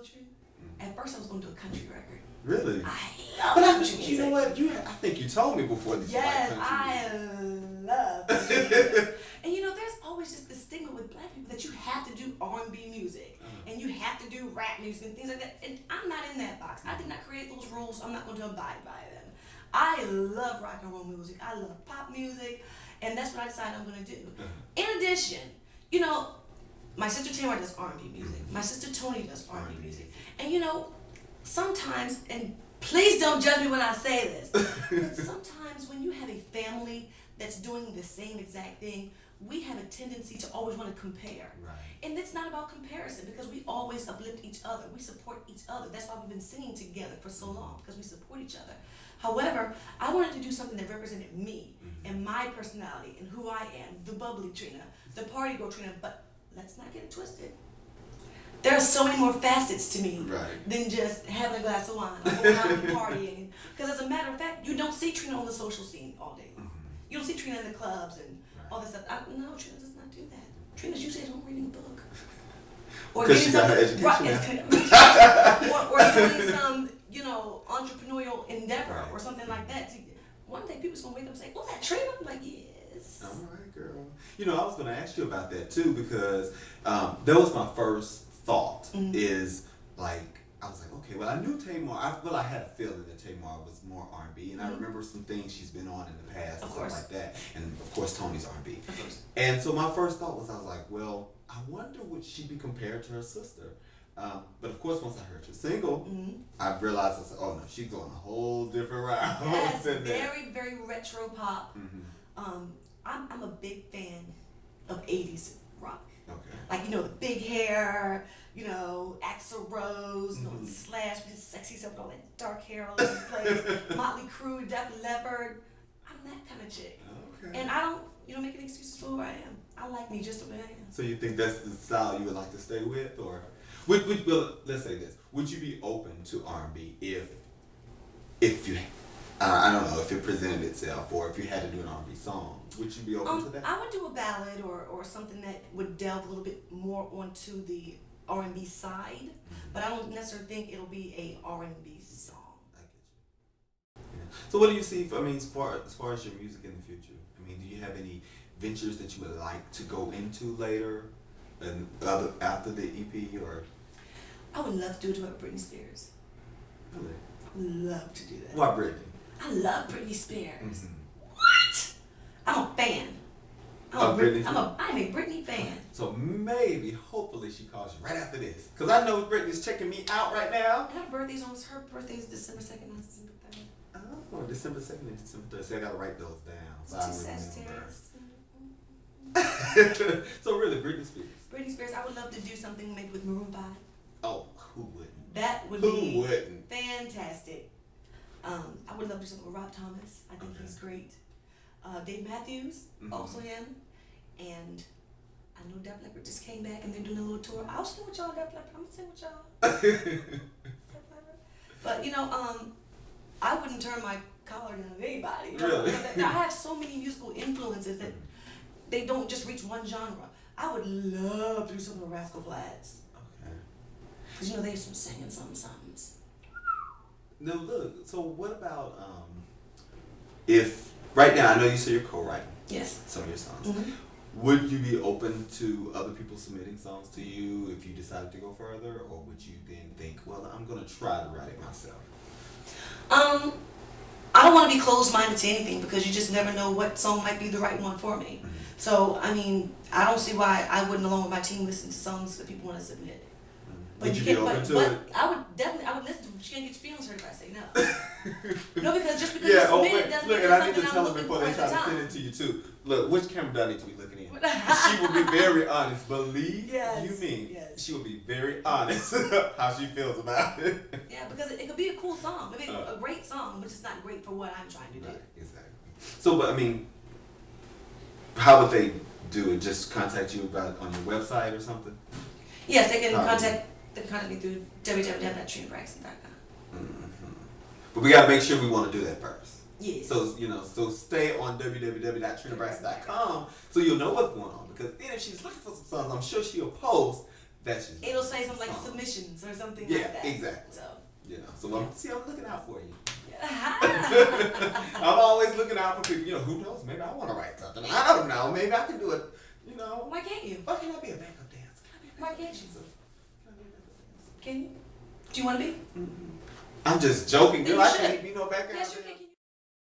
though, Trina? At first I was going to do a country record. Really? I love But country music. you know what? I think you told me before that Yes, you like country music. I love country music. And you know, there's always just this stigma with black people that you have to do R&B music and you have to do rap music and things like that. And I'm not in that box. I did not create those rules. So I'm not going to abide by them. I love rock and roll music. I love pop music, and that's what I decided I'm going to do. In addition, you know, my sister Tamara does R&B music. My sister Tony does R&B music. And you know, sometimes, and please don't judge me when I say this, but sometimes when you have a family that's doing the same exact thing, we have a tendency to always want to compare. Right. And it's not about comparison because we always uplift each other. We support each other. That's why we've been singing together for so long, because we support each other. However, I wanted to do something that represented me and my personality and who I am, the bubbly Trina, the party girl Trina, but let's not get it twisted. There are so many more facets to me than just having a glass of wine or going out and partying. Because as a matter of fact, you don't see Trina on the social scene all day long. You don't see Trina in the clubs and all this stuff. No, Trina does not do that. Trina's usually at home reading a book. Or because getting she got her education or doing some, you know, entrepreneurial endeavor or something like that. See, one day people's gonna wake up and say, "Oh, that Trina?" I'm like, yes. All right, girl. You know, I was gonna ask you about that too because that was my first thought. Is like I was like, okay, well, I knew Tamar. I had a feeling that Tamar was more R&B, and I remember some things she's been on in the past and stuff like that. And of course, Tony's R&B. And so my first thought was, I was like, well, I wonder would she be compared to her sister? But of course, once I heard your single, I realized, I said, oh no, she's going a whole different route. Yes, very, very retro pop. I'm a big fan of 80s rock. Okay. Like, you know, the big hair, you know, Axl Rose, you know, and Slash with his sexy stuff, all that dark hair all over the place, Motley Crue, Def Leppard. I'm that kind of chick. Okay. And I don't, you know, make any excuses for who I am. I like me just the way I am. So you think that's the style you would like to stay with, or well, let's say this: would you be open to R&B if you, I don't know, if it presented itself, or if you had to do an R&B song? Would you be open to that? I would do a ballad or something that would delve a little bit more onto the R&B side, but I don't necessarily think it'll be a R&B song. I get you. Yeah. So what do you see? As far as your music in the future, do you have any ventures that you would like to go into later, and after the EP, or? I would love to do it with Britney Spears. Really? I would love to do that. Why Britney? I love Britney Spears. What? I'm a fan. I'm a Britney fan. So maybe, hopefully, she calls you right after this, because I know Britney's checking me out right now. And her birthday is December 2nd, not December 3rd. Oh, December 2nd and December 3rd. So I gotta write those down. So Sagittarius. So really, Britney Spears. Britney Spears. I would love to do something maybe with Maroon 5. Oh, who wouldn't? That would be fantastic. I would love to do something with Rob Thomas. I think he's great. Dave Matthews, also him. And I know Def Leppard just came back and they're doing a little tour. I'll sing with y'all, Def Leppard. I'm gonna sing with y'all. But you know, I wouldn't turn my collar down on anybody. Really? I have so many musical influences that they don't just reach one genre. I would love to do something with Rascal Flatts. Okay. Because you know, they have some singing somethings. No, look, so what about, if, right now, I know you say you're co-writing. Yes. Some of your songs. Would you be open to other people submitting songs to you if you decided to go further, or would you then think, well, I'm going to try to write it myself? I don't want to be closed-minded to anything because you just never know what song might be the right one for me. So, I don't see why I wouldn't, along with my team, listen to songs that people want to submit. Would you be open to it? I would listen to it, but you can't get your feelings hurt if I say no. No, because just because you submit it doesn't mean and I need to something tell I'm them looking before for they at try the to send time. it to you too. Look, which camera do I need to be looking in? She will be very honest. Believe she will be very honest how she feels about it. Yeah, because it could be a cool song, maybe a great song, but it's not great for what I'm trying to do. Right, exactly. So, but how would they do it? Just contact you on your website or something? Yes, they can contact me through www.trinabraxton.com. But we gotta make sure we want to do that first. Yes. So stay on www.trinabraxton.com so you'll know what's going on. Because then if she's looking for some songs, I'm sure she'll post That's just it'll say something like submissions or something yeah, like that. Exactly. So so I'm looking out for you. Yeah. I'm always looking out for people. Who knows? Maybe I want to write something. I don't know. Maybe I can do it. Why can't you? Why can't I be a backup dancer? Why can't you? Can you? Do you want to be? I'm just joking, girl. I can't be no backup Yes, dancer. you can.